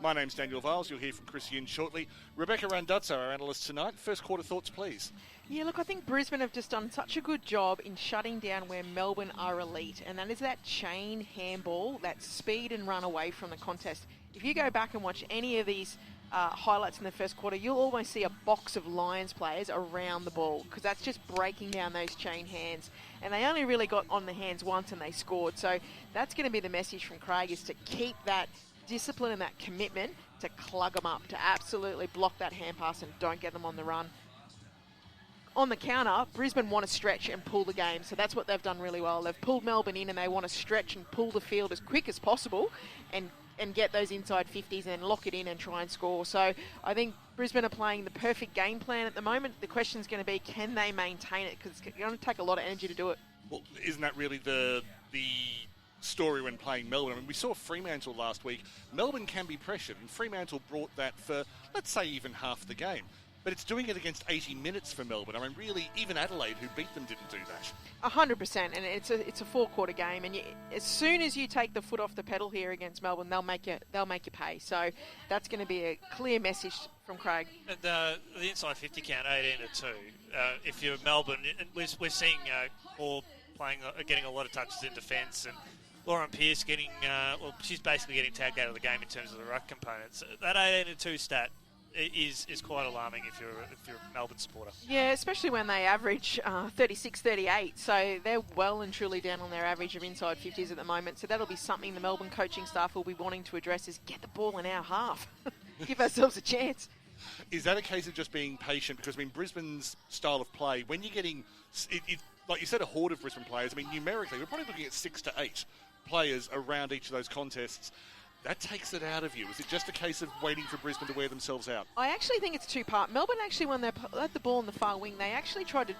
My name's Daniel Viles. You'll hear from Chris Yin shortly. Rebecca Randazzo, our analyst tonight. First quarter thoughts, please. Yeah, look, I think Brisbane have just done such a good job in shutting down where Melbourne are elite, and that is that chain handball, that speed and run away from the contest. If you go back and watch any of these highlights in the first quarter, you'll almost see a box of Lions players around the ball, because that's just breaking down those chain hands. And they only really got on the hands once and they scored. So that's going to be the message from Craig, is to keep that discipline and that commitment to clug them up, to absolutely block that hand pass and don't get them on the run. On the counter, Brisbane want to stretch and pull the game, so that's what they've done really well. They've pulled Melbourne in and they want to stretch and pull the field as quick as possible and get those inside 50s and lock it in and try and score. So I think Brisbane are playing the perfect game plan at the moment. The question is going to be, can they maintain it? Because it's going to take a lot of energy to do it. Well, isn't that really the story when playing Melbourne? I mean, we saw Fremantle last week. Melbourne can be pressured, and Fremantle brought that for, let's say, even half the game. But it's doing it against 80 minutes for Melbourne. I mean, really, even Adelaide, who beat them, didn't do that. 100%, and it's a four-quarter game, and as soon as you take the foot off the pedal here against Melbourne, they'll make you pay. So that's going to be a clear message from Craig. And the inside 50 count, 18-2. If you're Melbourne, we're seeing Moore getting a lot of touches in defence, and Lauren Pearce she's basically getting tagged out of the game in terms of the ruck components. That 18-2 stat is quite alarming if you're a Melbourne supporter. Yeah, especially when they average 36-38. So they're well and truly down on their average of inside 50s at the moment. So that'll be something the Melbourne coaching staff will be wanting to address, is get the ball in our half. Give ourselves a chance. Is that a case of just being patient? Because, I mean, Brisbane's style of play, when you're getting, like you said, a horde of Brisbane players, I mean, numerically, we're probably looking at 6 to 8 players around each of those contests. That takes it out of you. Is it just a case of waiting for Brisbane to wear themselves out? I actually think it's two-part. Melbourne actually, when they had the ball in the far wing, they actually tried to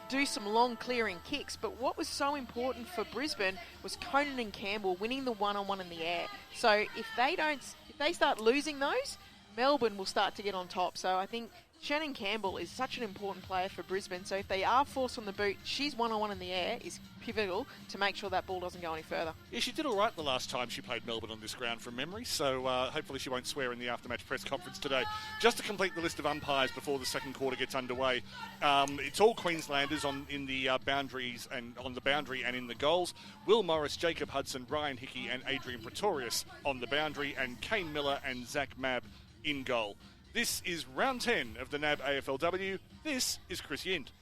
do some long clearing kicks. But what was so important for Brisbane was Conan and Campbell winning the one-on-one in the air. So if they start losing those, Melbourne will start to get on top. So I think Shannon Campbell is such an important player for Brisbane. So if they are forced on the boot, she's one-on-one in the air is pivotal to make sure that ball doesn't go any further. Yeah, she did all right the last time she played Melbourne on this ground from memory, so hopefully she won't swear in the after-match press conference today. Just to complete the list of umpires before the second quarter gets underway, it's all Queenslanders in the boundaries and on the boundary and in the goals. Will Morris, Jacob Hudson, Ryan Hickey and Adrian Pretorius on the boundary, and Kane Miller and Zach Mabb in goal. This is round 10 of the NAB AFLW. This is Chris Yind.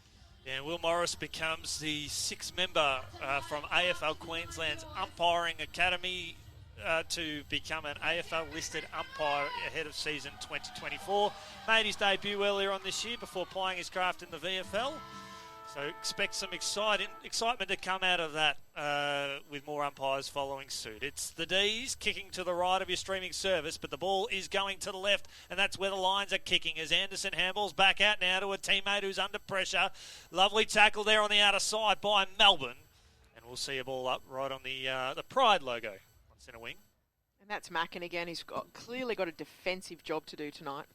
And Will Morris becomes the sixth member from AFL Queensland's umpiring academy to become an AFL-listed umpire ahead of season 2024. Made his debut earlier on this year before plying his craft in the VFL. So expect some excitement to come out of that with more umpires following suit. It's the D's kicking to the right of your streaming service, but the ball is going to the left, and that's where the Lions are kicking as Anderson handballs back out now to a teammate who's under pressure. Lovely tackle there on the outer side by Melbourne. And we'll see a ball up right on the Pride logo on centre wing. And that's Mackin again. He's clearly got a defensive job to do tonight.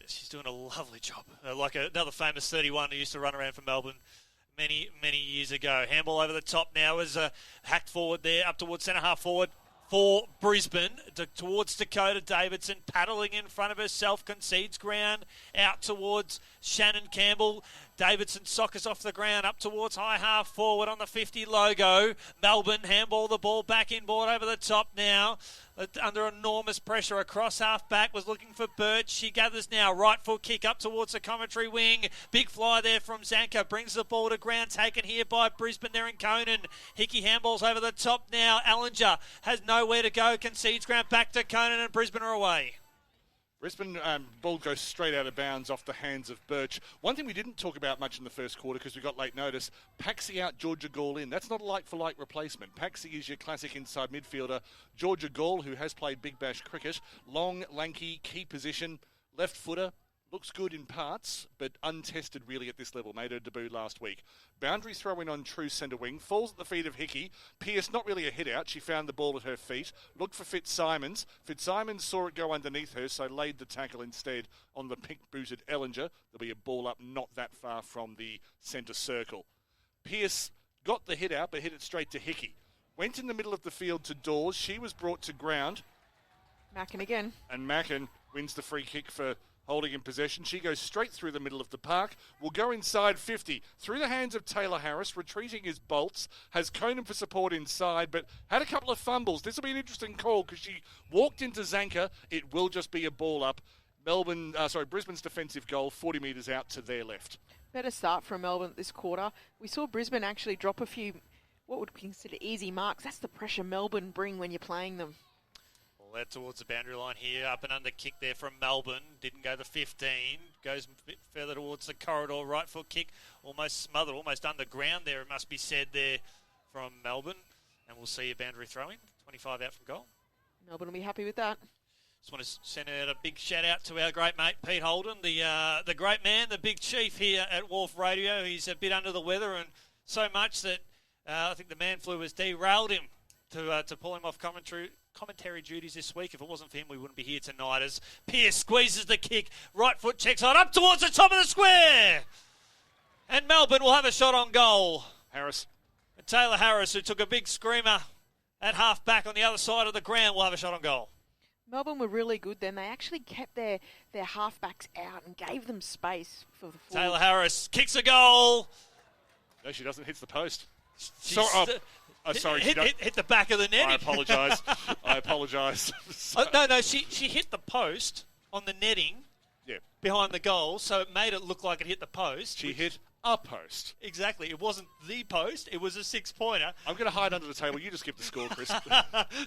She's doing a lovely job. Like another famous 31 who used to run around for Melbourne many, many years ago. Handball over the top now is hacked forward there, up towards centre half forward for Brisbane, towards Dakota Davidson, paddling in front of herself, concedes ground, out towards Shannon Campbell. Davidson soccers off the ground, up towards high half forward on the 50 logo. Melbourne handball the ball back inboard over the top now. Under enormous pressure across half back, was looking for Birch. She gathers now, right foot kick up towards the commentary wing. Big fly there from Zanka, brings the ball to ground, taken here by Brisbane there in Conan. Hickey handballs over the top now. Allinger has nowhere to go, concedes ground back to Conan, and Brisbane are away. Brisbane ball goes straight out of bounds off the hands of Birch. One thing we didn't talk about much in the first quarter because we got late notice, Paxi out, Georgia Gall in. That's not a like-for-like replacement. Paxi is your classic inside midfielder. Georgia Gall, who has played Big Bash cricket, long, lanky, key position, left footer, looks good in parts, but untested really at this level. Made her debut last week. Boundary throw in on true centre wing. Falls at the feet of Hickey. Pearce, not really a hit out. She found the ball at her feet. Looked for Fitzsimons. Fitzsimons saw it go underneath her, so laid the tackle instead on the pink-booted Ellinger. There'll be a ball up not that far from the centre circle. Pearce got the hit out, but hit it straight to Hickey. Went in the middle of the field to Dawes. She was brought to ground. Mackin again. And Mackin wins the free kick for holding in possession. She goes straight through the middle of the park. Will go inside 50. Through the hands of Taylor Harris. Retreating is Bolts. Has Conan for support inside, but had a couple of fumbles. This will be an interesting call because she walked into Zanka. It will just be a ball up. Brisbane's defensive goal, 40 metres out to their left. Better start from Melbourne this quarter. We saw Brisbane actually drop a few, what would we consider easy marks. That's the pressure Melbourne bring when you're playing them. Well, out towards the boundary line here. Up and under kick there from Melbourne. Didn't go the 15. Goes a bit further towards the corridor. Right foot kick. Almost smothered, almost underground there, it must be said there from Melbourne. And we'll see a boundary throw-in. 25 out from goal. Melbourne will be happy with that. Just want to send out a big shout out to our great mate Pete Holden, the great man, the big chief here at WARF Radio. He's a bit under the weather, and so much that I think the man flu has derailed him to pull him off commentary duties this week. If it wasn't for him, we wouldn't be here tonight. As Pearce squeezes the kick, right foot checks on up towards the top of the square, and Melbourne will have a shot on goal. Harris. And Taylor Harris, who took a big screamer at half back on the other side of the ground, will have a shot on goal. Melbourne were really good then. They actually kept their halfbacks out and gave them space for the forwards. Taylor Harris kicks a goal. No, she doesn't. Hits the post. Sorry. Hit the back of the net. I apologise. No, she hit the post on the netting behind the goal, so it made it look like it hit the post. She hit a post. Exactly. It wasn't the post. It was a 6-pointer. I'm going to hide under the table. You just give the score, Chris.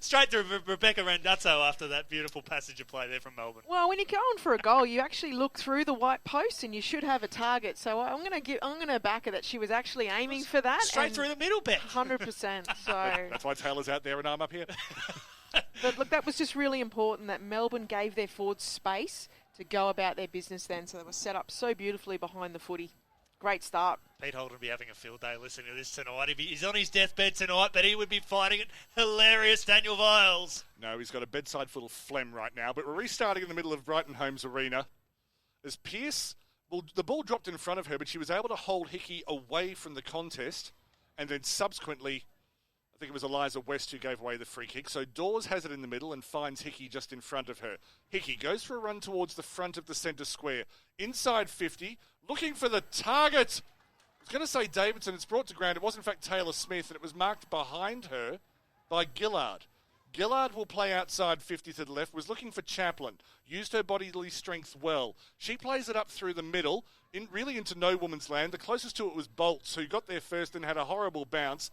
Straight to Rebecca Randazzo after that beautiful passage of play there from Melbourne. Well, when you're going for a goal, you actually look through the white post and you should have a target. So I'm going to back her that she was actually aiming for that. Straight through the middle, Bet. 100%. So that's why Taylor's out there and I'm up here. But look, that was just really important that Melbourne gave their forwards space to go about their business then. So they were set up so beautifully behind the footy. Great start. Pete Holden will be having a field day listening to this tonight. He's on his deathbed tonight, but he would be finding it hilarious, Daniel Viles. No, he's got a bedside full of phlegm right now. But we're restarting in the middle of Brighton Homes Arena. As Pearce, the ball dropped in front of her, but she was able to hold Hickey away from the contest. And then subsequently, I think it was Eliza West who gave away the free kick. So Dawes has it in the middle and finds Hickey just in front of her. Hickey goes for a run towards the front of the centre square. Inside 50, looking for the target. I was going to say Davidson. It's brought to ground. It was in fact Taylor Smith, and it was marked behind her by Gillard. Gillard will play outside 50 to the left, was looking for Chaplin, used her bodily strength well. She plays it up through the middle, really into no woman's land. The closest to it was Bolts, who got there first and had a horrible bounce.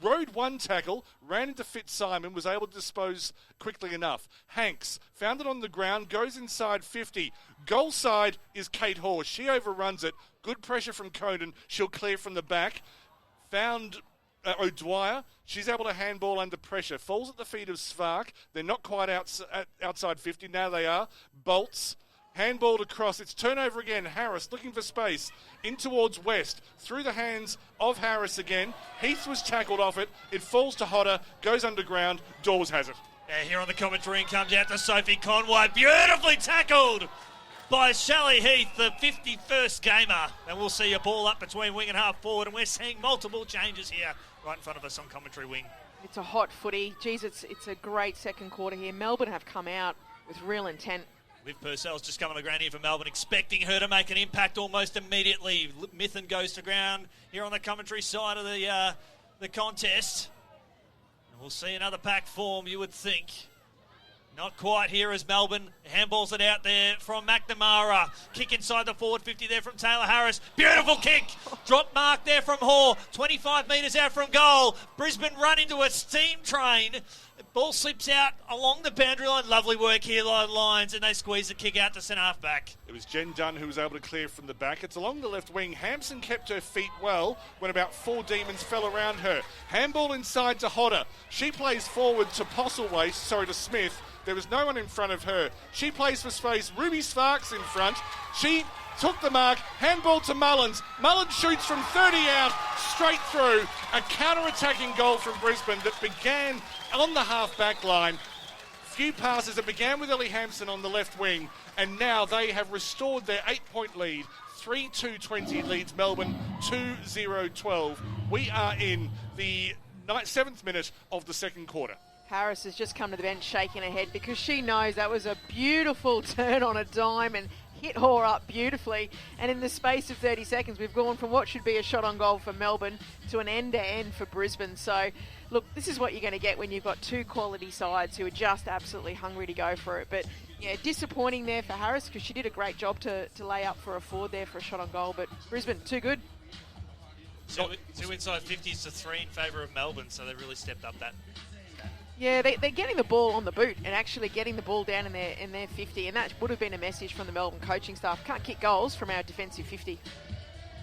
Rode one tackle, ran into Fitzsimon, was able to dispose quickly enough. Hanks found it on the ground, goes inside 50. Goal side is Kate Horse. She overruns it. Good pressure from Conan. She'll clear from the back. Found O'Dwyer. She's able to handball under pressure. Falls at the feet of Svark. They're not quite outside 50. Now they are. Bolts. Handballed across. It's turnover again. Harris looking for space. In towards West. Through the hands of Harris again. Heath was tackled off it. It falls to Hodder. Goes underground. Dawes has it. Here on the commentary comes out to Sophie Conway. Beautifully tackled by Shelley Heath, the 51st gamer. And we'll see a ball up between wing and half forward. And we're seeing multiple changes here right in front of us on commentary wing. It's a hot footy. Geez, it's a great second quarter here. Melbourne have come out with real intent. Liv Purcell's just come on the ground here for Melbourne, expecting her to make an impact almost immediately. Mithen goes to ground here on the commentary side of the contest. And we'll see another pack form, you would think. Not quite here as Melbourne handballs it out there from McNamara. Kick inside the forward 50 there from Taylor Harris. Beautiful kick. Drop mark there from Hoare. 25 metres out from goal. Brisbane run into a steam train. Ball slips out along the boundary line. Lovely work here, lines, and they squeeze the kick out to centre half back. It was Jen Dunn who was able to clear from the back. It's along the left wing. Hampson kept her feet well when about 4 demons fell around her. Handball inside to Hodder. She plays forward to to Smith. There was no one in front of her. She plays for space. Ruby Sparks in front. She took the mark. Handball to Mullins. Mullins shoots from 30 out, straight through. A counter-attacking goal from Brisbane that began on the half-back line. Few passes. It began with Ellie Hampson on the left wing, and now they have restored their 8-point lead. 3-2-20 leads Melbourne 2-0-12. We are in the 7th minute of the second quarter. Harris has just come to the bench shaking her head because she knows that was a beautiful turn on a dime and hit her up beautifully. And in the space of 30 seconds, we've gone from what should be a shot on goal for Melbourne to an end-to-end for Brisbane. So, look, this is what you're going to get when you've got two quality sides who are just absolutely hungry to go for it. But, yeah, disappointing there for Harris because she did a great job to lay up for a forward there for a shot on goal. But Brisbane, too good. Two inside 50s to 3 in favour of Melbourne, so they've really stepped up that. Yeah, they're getting the ball on the boot and actually getting the ball down in their 50, and that would have been a message from the Melbourne coaching staff. Can't kick goals from our defensive 50.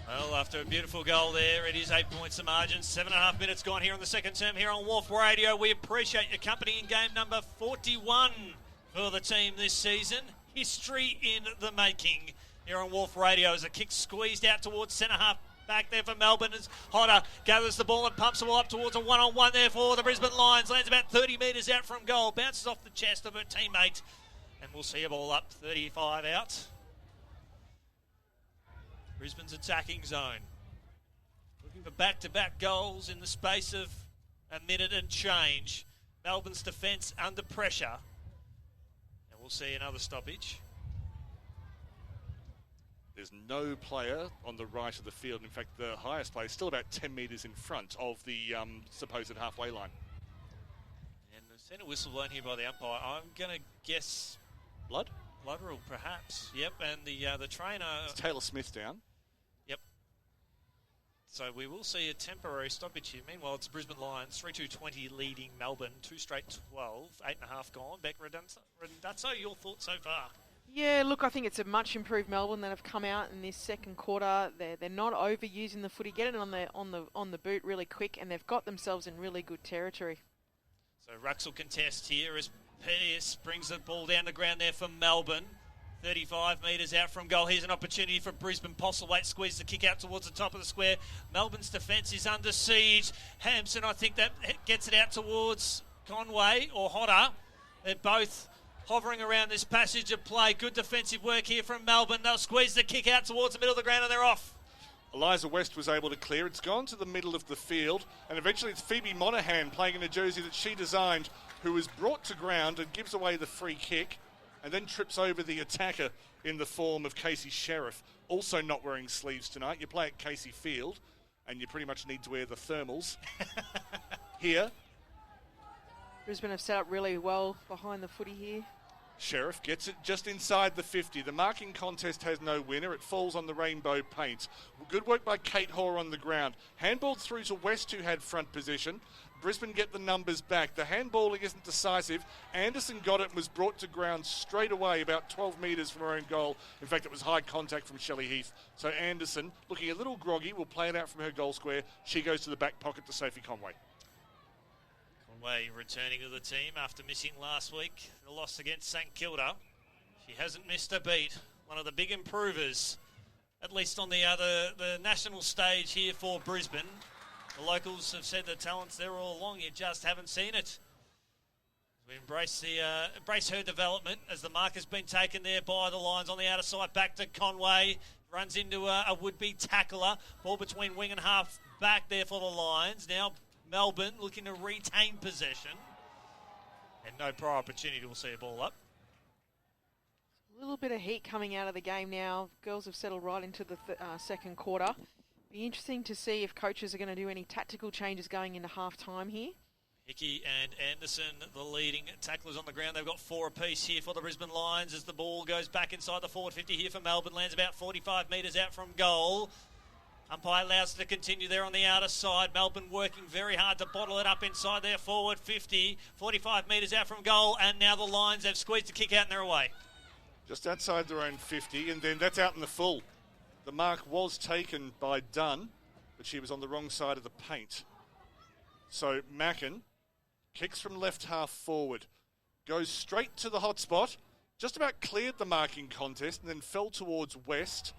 Well, after a beautiful goal there, it is 8 points the margin. 7.5 minutes gone here on the second term here on WARF Radio. We appreciate your company in game number 41 for the team this season. History in the making here on WARF Radio as a kick squeezed out towards centre half. Back there for Melbourne as Hodder gathers the ball and pumps the ball up towards a one-on-one there for the Brisbane Lions. Lands about 30 metres out from goal. Bounces off the chest of her teammate. And we'll see a ball up 35 out. Brisbane's attacking zone. Looking for back-to-back goals in the space of a minute and change. Melbourne's defence under pressure. And we'll see another stoppage. There's no player on the right of the field. In fact, the highest player is still about 10 metres in front of the supposed halfway line. And the centre whistle blown here by the umpire. I'm going to guess blood rule, perhaps. Yep, and the trainer... It's Taylor Smith down. Yep. So we will see a temporary stoppage here. Meanwhile, it's Brisbane Lions, 3-2-20 leading Melbourne. 2 straight 12, 8.5 gone. Beck Randazzo, your thoughts so far? Yeah, look, I think it's a much improved Melbourne that have come out in this second quarter. They're not overusing the footy, getting it on the boot really quick, and they've got themselves in really good territory. So Rux will contest here as Pearce brings the ball down the ground there for Melbourne. 35 metres out from goal. Here's an opportunity for Brisbane. Postlewaite squeezes the kick out towards the top of the square. Melbourne's defence is under siege. Hampson, I think that gets it out towards Conway or Hodder. They're both hovering around this passage of play. Good defensive work here from Melbourne. They'll squeeze the kick out towards the middle of the ground and they're off. Eliza West was able to clear. It's gone to the middle of the field. And eventually it's Phoebe Monaghan playing in a jersey that she designed, who is brought to ground and gives away the free kick and then trips over the attacker in the form of Casey Sheriff. Also not wearing sleeves tonight. You play at Casey Field and you pretty much need to wear the thermals. Here. Brisbane have set up really well behind the footy here. Sheriff gets it just inside the 50. The marking contest has no winner. It falls on the rainbow paint. Good work by Kate Hoare on the ground. Handballed through to West, who had front position. Brisbane get the numbers back. The handballing isn't decisive. Anderson got it and was brought to ground straight away about 12 metres from her own goal. In fact, it was high contact from Shelley Heath. So Anderson, looking a little groggy, will play it out from her goal square. She goes to the back pocket to Sophie Conway. Conway returning to the team after missing last week. The loss against St Kilda. She hasn't missed a beat. One of the big improvers, at least on the national stage here for Brisbane. The locals have said the talent's there all along. You just haven't seen it. We embrace her development as the mark has been taken there by the Lions on the outer side. Back to Conway. Runs into a would-be tackler. Ball between wing and half back there for the Lions. Now Melbourne looking to retain possession. And no prior opportunity will see a ball up. A little bit of heat coming out of the game now. Girls have settled right into the second quarter. Be interesting to see if coaches are going to do any tactical changes going into half-time here. Hickey and Anderson, the leading tacklers on the ground. They've got 4 apiece here for the Brisbane Lions as the ball goes back inside the forward 50 here for Melbourne. Lands about 45 metres out from goal. Umpire allows it to continue there on the outer side. Melbourne working very hard to bottle it up inside their forward 50. 45 metres out from goal, and now the Lions have squeezed the kick out and they're away. Just outside their own 50, and then that's out in the full. The mark was taken by Dunn, but she was on the wrong side of the paint. So Mackin kicks from left half forward, goes straight to the hot spot, just about cleared the marking contest, and then fell towards West.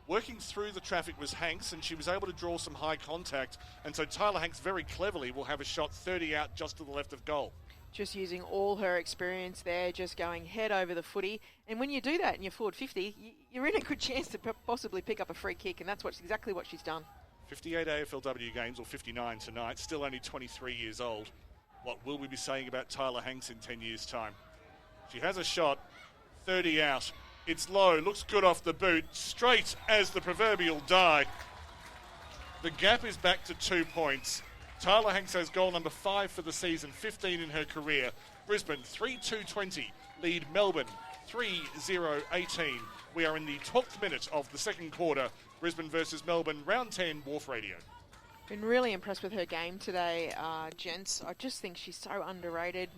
Working through the traffic was Hanks, and she was able to draw some high contact. And so Tyler Hanks very cleverly will have a shot 30 out just to the left of goal. Just using all her experience there, just going head over the footy. And when you do that in your forward 50, you're in a good chance to possibly pick up a free kick, and that's exactly what she's done. 58 AFLW games, or 59 tonight, still only 23 years old. What will we be saying about Tyler Hanks in 10 years' time? She has a shot, 30 out. It's low, looks good off the boot, straight as the proverbial die. The gap is back to 2 points. Tyler Hanks has goal number 5 for the season, 15 in her career. Brisbane 3-2-20, lead Melbourne 3-0-18. We are in the 12th minute of the second quarter. Brisbane versus Melbourne, round 10, WARF Radio. Been really impressed with her game today, gents. I just think she's so underrated,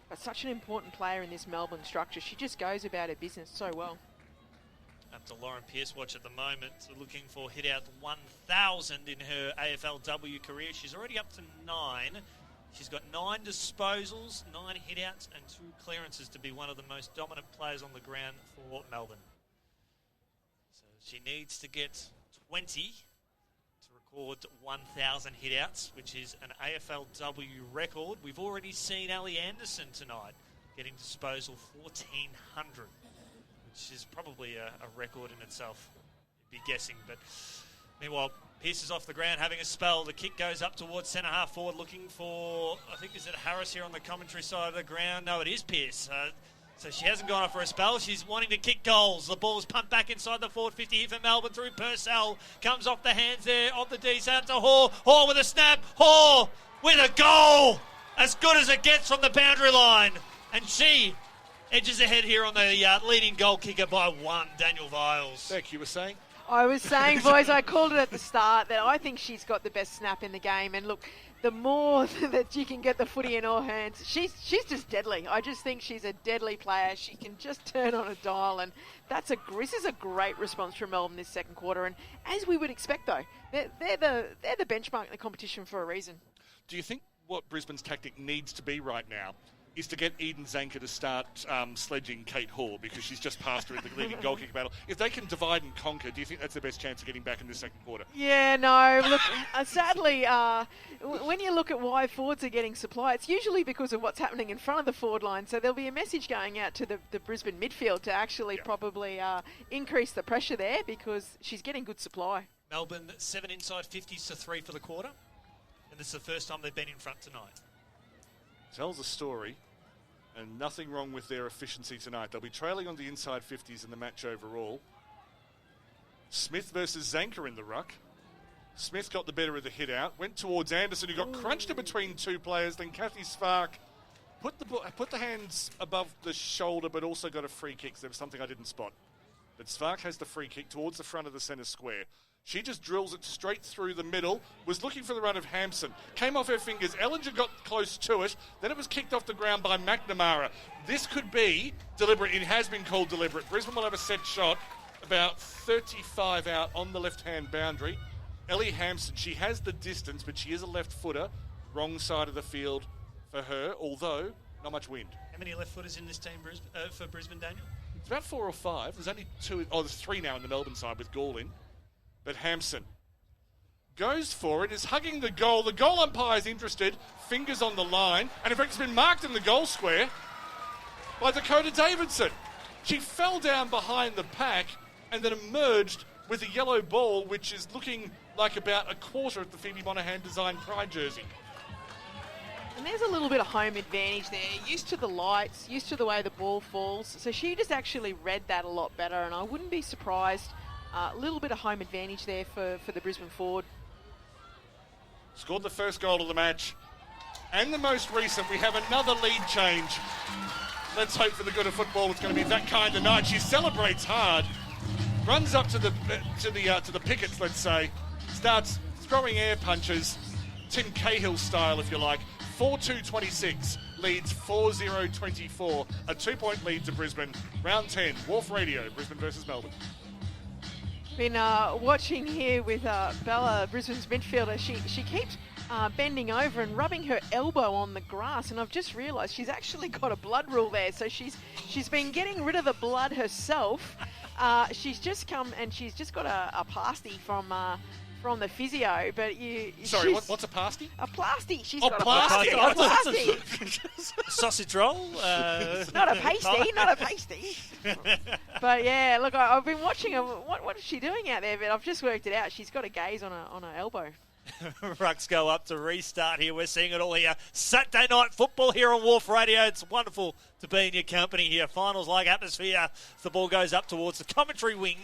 but such an important player in this Melbourne structure. She just goes about her business so well. Up to Lauren Pearce watch at the moment, so looking for hit out 1,000 in her AFLW career. She's already up to 9. She's got 9 disposals, 9 hit outs, and 2 clearances to be one of the most dominant players on the ground for Melbourne. So she needs to get 20 to record 1,000 hit outs, which is an AFLW record. We've already seen Ali Anderson tonight getting disposal 1,400. Which is probably a record in itself, you'd be guessing. But meanwhile, Pearce is off the ground having a spell. The kick goes up towards centre half forward, looking for, I think, is it Harris here on the commentary side of the ground? No, it is Pearce. So she hasn't gone off for a spell. She's wanting to kick goals. The ball is pumped back inside the forward 50 here for Melbourne through Purcell. Comes off the hands there of the D. Out to Hoare. Hoare with a snap. Hoare with a goal. As good as it gets from the boundary line. And she edges ahead here on the leading goal kicker by 1, Daniel Viles. Beck, you were saying? I was saying, boys, I called it at the start that I think she's got the best snap in the game. And look, the more that she can get the footy in her hands, she's just deadly. I just think she's a deadly player. She can just turn on a dial, and this is a great response from Melbourne this second quarter. And as we would expect, though, they're the benchmark in the competition for a reason. Do you think what Brisbane's tactic needs to be right now is to get Eden Zanker to start sledging Kate Hoare, because she's just passed her in the leading goal kick battle? If they can divide and conquer, do you think that's the best chance of getting back in this second quarter? Yeah, no. Look, sadly, when you look at why forwards are getting supply, it's usually because of what's happening in front of the forward line. So there'll be a message going out to the Brisbane midfield to actually probably increase the pressure there, because she's getting good supply. Melbourne 7 inside 50s to 3 for the quarter. And this is the first time they've been in front tonight. Tells a story. And nothing wrong with their efficiency tonight. They'll be trailing on the inside 50s in the match overall. Smith versus Zanker in the ruck. Smith got the better of the hit out. Went towards Anderson, who got crunched in between 2 players. Then Kathy Spark put the hands above the shoulder, but also got a free kick. So there was something I didn't spot. But Spark has the free kick towards the front of the centre square. She just drills it straight through the middle, was looking for the run of Hampson. Came off her fingers. Ellinger got close to it. Then it was kicked off the ground by McNamara. This could be deliberate. It has been called deliberate. Brisbane will have a set shot about 35 out on the left-hand boundary. Ellie Hampson, she has the distance, but she is a left footer. Wrong side of the field for her, although not much wind. How many left footers in this team for Brisbane, Daniel? It's about 4 or 5. There's only 2. There's 3 now in the Melbourne side with Gall in. But Hampson goes for it, is hugging the goal. The goal umpire's interested, fingers on the line, and in fact it's been marked in the goal square by Dakota Davidson. She fell down behind the pack and then emerged with a yellow ball, which is looking like about a quarter of the Phoebe Monahan designed Pride jersey. And there's a little bit of home advantage there. Used to the lights, used to the way the ball falls. So she just actually read that a lot better, and I wouldn't be surprised. A little bit of home advantage there for the Brisbane forward. Scored the first goal of the match. And the most recent, we have another lead change. Let's hope for the good of football it's going to be that kind of night. She celebrates hard. Runs up to the pickets, let's say. Starts throwing air punches. Tim Cahill style, if you like. 4-2-26. Leads 4-0-24. A 2-point lead to Brisbane. Round 10. WARF Radio. Brisbane versus Melbourne. Been watching here with Bella, Brisbane's midfielder. She keeps bending over and rubbing her elbow on the grass, and I've just realised she's actually got a blood rule there. So she's been getting rid of the blood herself. She's just come and she's just got a pasty from the physio. But sorry, what's a pasty? A plasty. She's got a plasty. Sausage roll. Not a pasty. Not a pasty. But yeah, look, I've been watching her. What is she doing out there? But I've just worked it out. She's got a gaze on her elbow. Rucks go up to restart here. We're seeing it all here. Saturday night football here on WARF Radio. It's wonderful to be in your company here. Finals-like atmosphere. The ball goes up towards the commentary wing.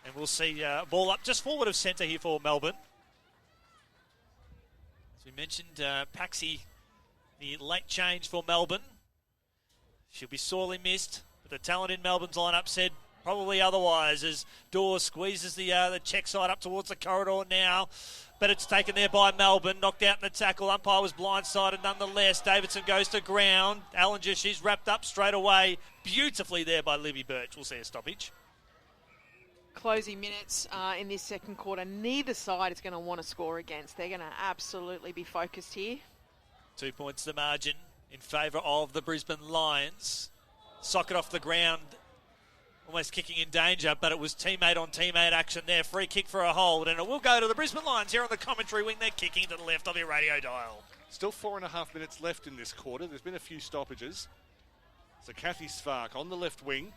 And we'll see ball up just forward of centre here for Melbourne. As we mentioned, Paxi, the late change for Melbourne. She'll be sorely missed. But the talent in Melbourne's lineup said probably otherwise, as Dawes squeezes the check side up towards the corridor now. But it's taken there by Melbourne. Knocked out in the tackle. Umpire was blindsided nonetheless. Davidson goes to ground. Allinger, she's wrapped up straight away. Beautifully there by Libby Birch. We'll see a stoppage. Closing minutes in this second quarter. Neither side is going to want to score against. They're going to absolutely be focused here. 2 points the margin in favour of the Brisbane Lions. Socket off the ground. Almost kicking in danger, but it was teammate on teammate action there. Free kick for a hold, and it will go to the Brisbane Lions here on the commentary wing. They're kicking to the left of your radio dial. Still 4.5 minutes left in this quarter. There's been a few stoppages. So Kathy Svark on the left wing.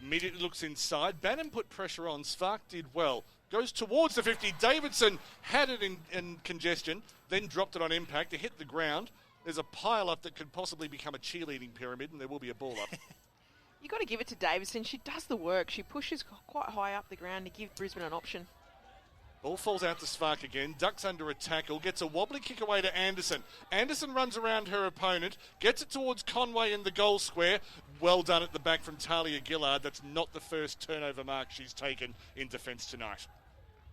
Immediately looks inside. Bannon put pressure on. Svark did well. Goes towards the 50. Davidson had it in congestion, then dropped it on impact to hit the ground. There's a pile-up that could possibly become a cheerleading pyramid, and there will be a ball-up. You've got to give it to Davidson. She does the work. She pushes quite high up the ground to give Brisbane an option. Ball falls out to Svark again. Ducks under a tackle. Gets a wobbly kick away to Anderson. Anderson runs around her opponent. Gets it towards Conway in the goal square. Well done at the back from Talia Gillard. That's not the first turnover mark she's taken in defence tonight.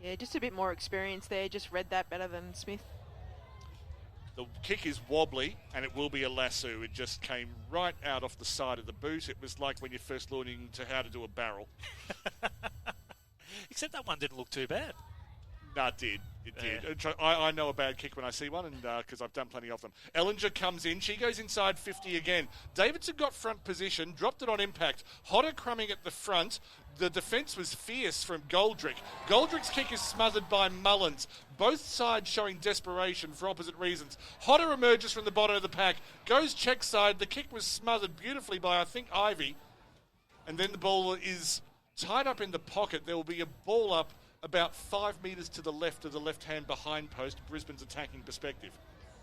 Yeah, just a bit more experience there. Just read that better than Smith. The kick is wobbly, and it will be a lasso. It just came right out off the side of the boot. It was like when you're first learning to how to do a barrel. Except that one didn't look too bad. No, it did. It did. I know a bad kick when I see one, and because I've done plenty of them. Ellinger comes in. She goes inside 50 again. Davidson got front position, dropped it on impact. Hodder crumbing at the front. The defence was fierce from Goldrick. Goldrick's kick is smothered by Mullins. Both sides showing desperation for opposite reasons. Hodder emerges from the bottom of the pack. Goes check side. The kick was smothered beautifully by, I think, Ivy. And then the ball is tied up in the pocket. There will be a ball up about 5 metres to the left of the left-hand behind post, Brisbane's attacking perspective.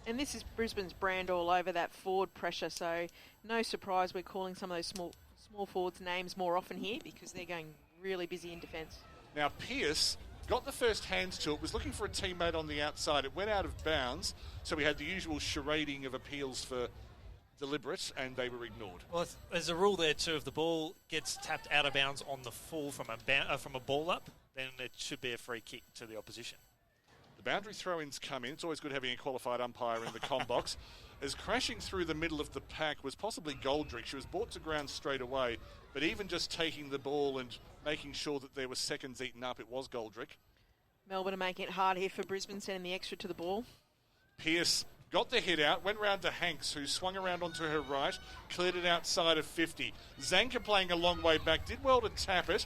And this is Brisbane's brand all over, that forward pressure, so no surprise we're calling some of those small forwards' names more often here because they're going really busy in defence. Now, Pearce got the first hands to it, was looking for a teammate on the outside. It went out of bounds, so we had the usual charading of appeals for deliberate, and they were ignored. Well, there's a rule there too. If the ball gets tapped out of bounds on the full from a ball up, then it should be a free kick to the opposition. The boundary throw-ins come in. It's always good having a qualified umpire in the com box. As crashing through the middle of the pack was possibly Goldrick. She was brought to ground straight away, but even just taking the ball and making sure that there were seconds eaten up, it was Goldrick. Melbourne are making it hard here for Brisbane, sending the extra to the ball. Pearce got the hit out, went round to Hanks, who swung around onto her right, cleared it outside of 50. Zanka playing a long way back, did well to tap it.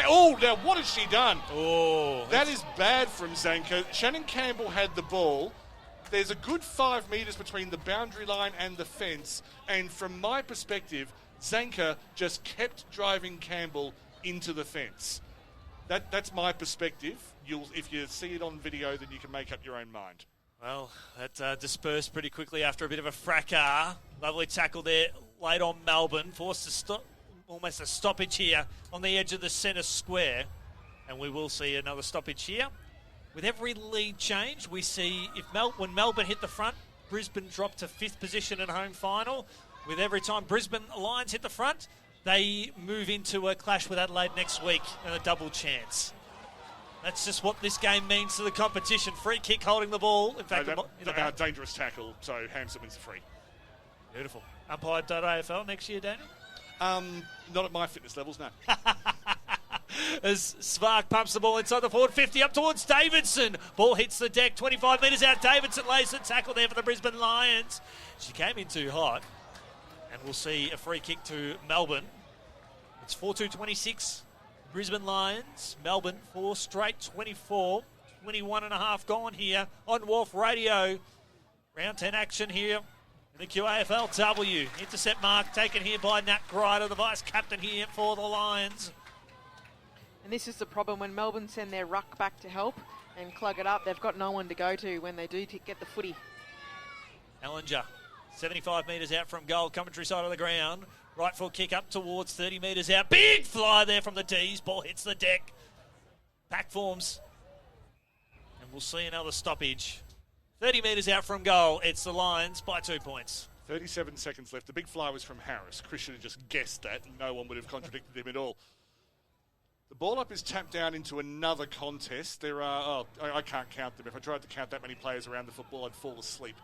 Oh, now what has she done? Oh, that is bad from Zanka. Shannon Campbell had the ball. There's a good 5 metres between the boundary line and the fence, and from my perspective, Zanka just kept driving Campbell into the fence. That's my perspective. If you see it on video, then you can make up your own mind. Well, that dispersed pretty quickly after a bit of a fracas. Lovely tackle there late on Melbourne. Forced to stop, almost a stoppage here on the edge of the centre square. And we will see another stoppage here. With every lead change, we see when Melbourne hit the front, Brisbane dropped to 5th position at home final. With every time Brisbane Lions hit the front, they move into a clash with Adelaide next week and a double chance. That's just what this game means to the competition. Free kick holding the ball. In fact, dangerous tackle, so Hampson wins the free. Beautiful. Umpire.afl next year, Daniel? Not at my fitness levels, no. As Svark pumps the ball inside the forward 50 up towards Davidson. Ball hits the deck, 25 metres out. Davidson lays the tackle there for the Brisbane Lions. She came in too hot. And we'll see a free kick to Melbourne. It's 4-2-26. Brisbane Lions, Melbourne, 4 straight, 24. 21 and a half gone here on WARF Radio. Round 10 action here in the QAFLW. Intercept mark taken here by Nat Grider, the vice-captain here for the Lions. And this is the problem when Melbourne send their ruck back to help. and clog it up. They've got no one to go to when they do get the footy. Ellinger, 75 metres out from goal, commentary side of the ground. Right foot kick up towards 30 metres out. Big fly there from the D's. Ball hits the deck. Back forms. And we'll see another stoppage. 30 metres out from goal. It's the Lions by 2 points. 37 seconds left. The big fly was from Harris. Chris should have just guessed that, and no one would have contradicted him at all. The ball up is tapped down into another contest. There are, I can't count them. If I tried to count that many players around the football, I'd fall asleep.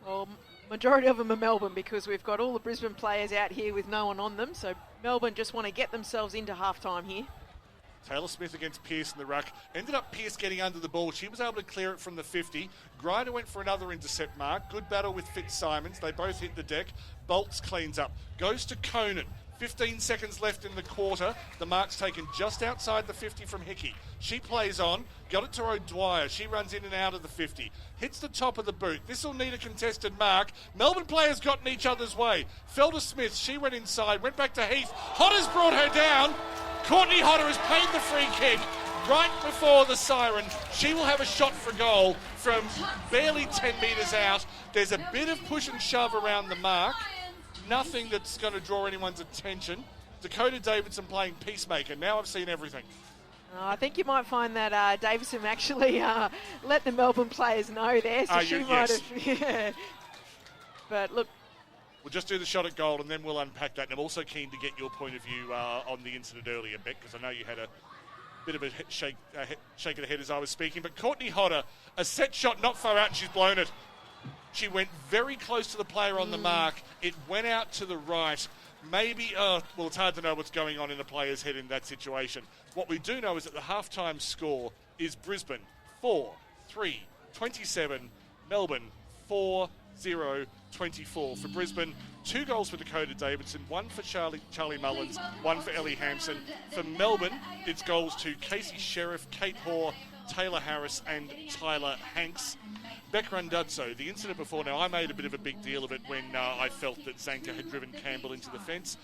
Well, majority of them are Melbourne because we've got all the Brisbane players out here with no one on them. So Melbourne just want to get themselves into halftime here. Taylor Smith against Pearce in the ruck. Ended up Pearce getting under the ball. She was able to clear it from the 50. Grider went for another intercept mark. Good battle with Fitzsimons. They both hit the deck. Bolts cleans up. Goes to Conan. 15 seconds left in the quarter. The mark's taken just outside the 50 from Hickey. She plays on. Got it to O'Dwyer. She runs in and out of the 50. Hits the top of the boot. This will need a contested mark. Melbourne players got in each other's way. Fell to Smith. She went inside. Went back to Heath. Hodder's brought her down. Courtney Hodder has paid the free kick right before the siren. She will have a shot for goal from barely 10 metres out. There's a bit of push and shove around the mark. Nothing that's going to draw anyone's attention. Dakota Davidson playing peacemaker. Now I've seen everything. I think you might find that Davison actually let the Melbourne players know there. So she might have. Yeah. But look. We'll just do the shot at goal and then we'll unpack that. And I'm also keen to get your point of view on the incident earlier, Beck, because I know you had a bit of a shake of the head as I was speaking. But Courtney Hodder, a set shot not far out and she's blown it. She went very close to the player on the mark. It went out to the right. Maybe, well, it's hard to know what's going on in a player's head in that situation. What we do know is that the halftime score is Brisbane 4-3, 27, Melbourne 4-0, 24. For Brisbane, 2 goals for Dakota Davidson, 1 for Charlie Mullins, 1 for Ellie Hampson. For Melbourne, it's goals to Casey Sheriff, Kate Hoare, Taylor Harris and Tyler Hanks. Beck Randazzo, the incident before now, I made a bit of a big deal of it when I felt that Zanka had driven Campbell into the fence.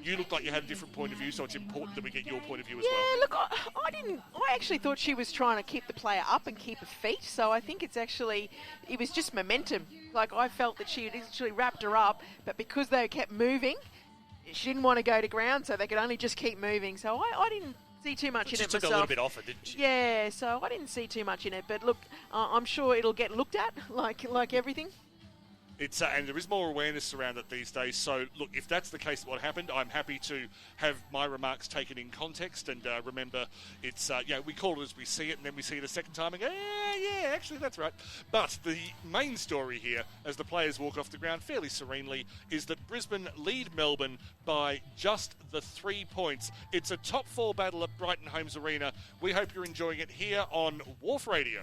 You looked like you had a different point of view, so it's important that we get your point of view as well. Yeah, look, I didn't. I actually thought she was trying to keep the player up and keep her feet, so I think it was just momentum. Like, I felt that she had actually wrapped her up, but because they kept moving, she didn't want to go to ground, so they could only just keep moving. So I didn't see too much in it myself. She took a little bit off it, didn't she? Yeah, so I didn't see too much in it. But look, I'm sure it'll get looked at like everything. It's and there is more awareness around it these days. So, look, if that's the case, what happened, I'm happy to have my remarks taken in context. And remember, it's we call it as we see it, and then we see it a second time and go, yeah, actually, that's right. But the main story here, as the players walk off the ground fairly serenely, is that Brisbane lead Melbourne by just the 3 points. It's a top 4 battle at Brighton Homes Arena. We hope you're enjoying it here on WARF Radio.